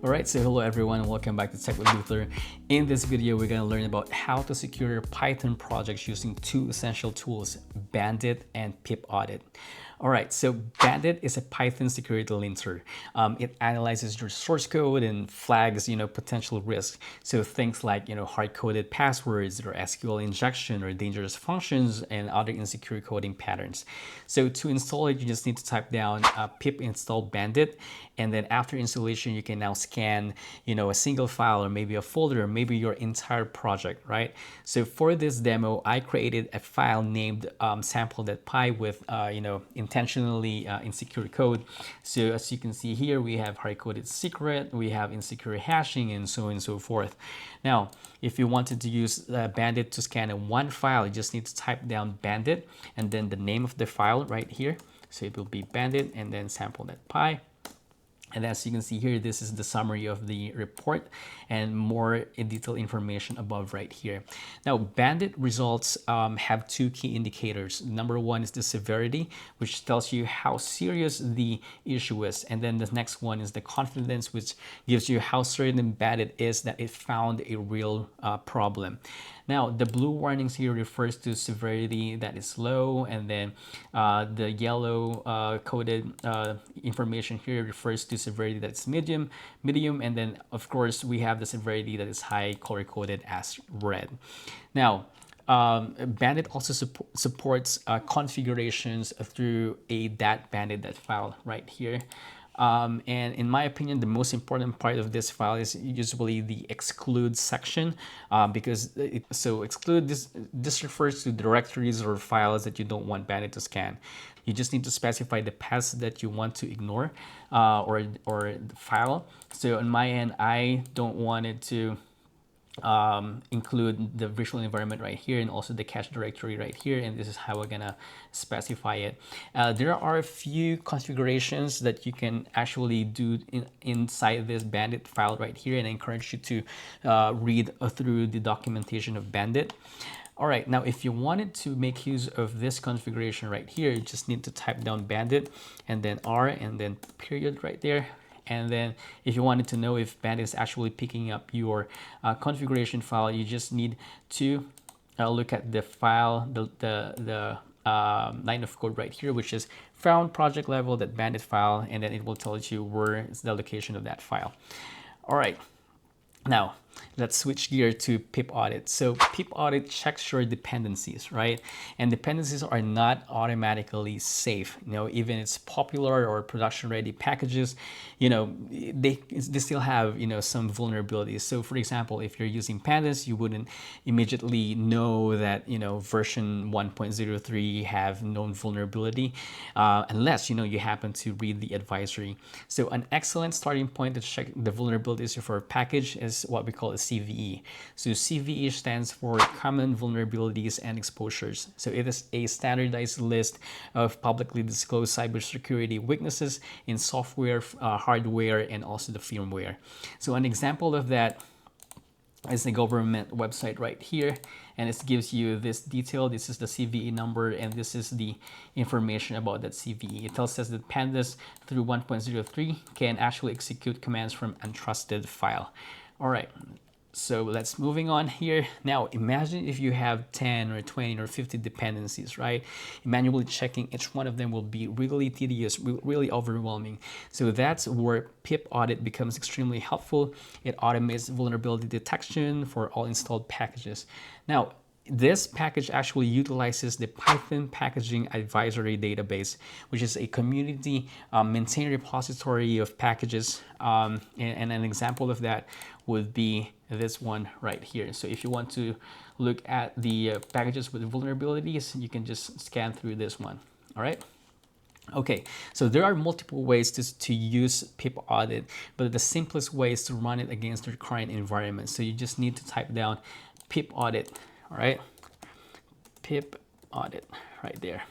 Alright, so hello everyone, welcome back to Tech with Luther. In this video, we're going to learn about how to secure your Python projects using two essential tools, Bandit and pip-audit. Alright, so Bandit is a Python security linter. It analyzes your source code and flags, potential risks. So things like, hard-coded passwords or SQL injection or dangerous functions and other insecure coding patterns. So to install it, you just need to type down pip install Bandit, and then after installation, you can now scan, a single file or maybe a folder or maybe your entire project, right? So for this demo, I created a file named sample.py with, intentionally insecure code. So as you can see here, we have hard-coded secret, we have insecure hashing, and so on and so forth. Now, if you wanted to use Bandit to scan one file, you just need to type down Bandit and then the name of the file right here. So it will be Bandit and then sample.py. And as you can see here, this is the summary of the report and more detailed information above right here. Now, Bandit results have two key indicators. Number one is the severity, which tells you how serious the issue is. And then the next one is the confidence, which gives you how certain Bandit is that it found a real problem. Now, the blue warnings here refers to severity that is low, and then the yellow coded information here refers to severity that's medium, and then of course we have the severity that is high, color coded as red. Now, Bandit also supports configurations through a .bandit file right here. And in my opinion, the most important part of this file is usually the exclude section, because exclude this refers to directories or files that you don't want Bandit to scan. You just need to specify the paths that you want to ignore or the file. So on my end, I don't want it to include the visual environment right here and also the cache directory right here, and this is how we're gonna specify it. There are a few configurations that you can actually do inside this Bandit file right here, and I encourage you to read through the documentation of Bandit. All right, now if you wanted to make use of this configuration right here, you just need to type down Bandit and then R and then period right there. And then if you wanted to know if Bandit is actually picking up your configuration file, you just need to look at the file, the line of code right here, which is found project level, that Bandit file, and then it will tell you where is the location of that file. All right. Now, let's switch gear to pip-audit. So pip-audit checks your dependencies, right? And dependencies are not automatically safe. Even it's popular or production-ready packages, they still have, some vulnerabilities. So for example, if you're using pandas, you wouldn't immediately know that, version 1.03 have known vulnerability unless, you happen to read the advisory. So an excellent starting point to check the vulnerabilities of our package is what we call a CVE. So CVE stands for Common Vulnerabilities and Exposures. So it is a standardized list of publicly disclosed cybersecurity weaknesses in software, hardware, and also the firmware. So an example of that is the government website right here, and it gives you this detail. This is the CVE number, and this is the information about that CVE. It tells us that pandas through 1.03 can actually execute commands from untrusted file. All right, so let's moving on here. Now, imagine if you have 10 or 20 or 50 dependencies, right? Manually checking each one of them will be really tedious, really overwhelming. So that's where pip-audit becomes extremely helpful. It automates vulnerability detection for all installed packages. Now, this package actually utilizes the Python Packaging Advisory Database, which is a community maintained repository of packages. And an example of that would be this one right here. So if you want to look at the packages with vulnerabilities, you can just scan through this one. All right. Okay, so there are multiple ways to use pip-audit, but the simplest way is to run it against your current environment. So you just need to type down pip-audit. All right, pip-audit right there.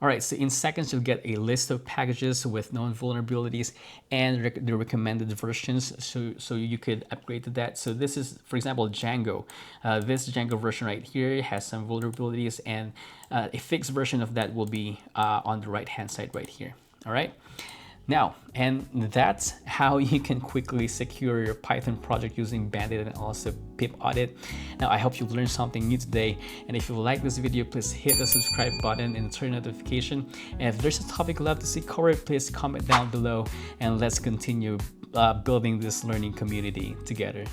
All right, so in seconds, you'll get a list of packages with known vulnerabilities and the recommended versions, so you could upgrade to that. So this is, for example, Django. This Django version right here has some vulnerabilities, and a fixed version of that will be on the right-hand side right here. All right. Now, and that's how you can quickly secure your Python project using Bandit and also pip-audit. Now, I hope you learned something new today. And if you like this video, please hit the subscribe button and turn notification. And if there's a topic you'd love to see covered, please comment down below and let's continue building this learning community together.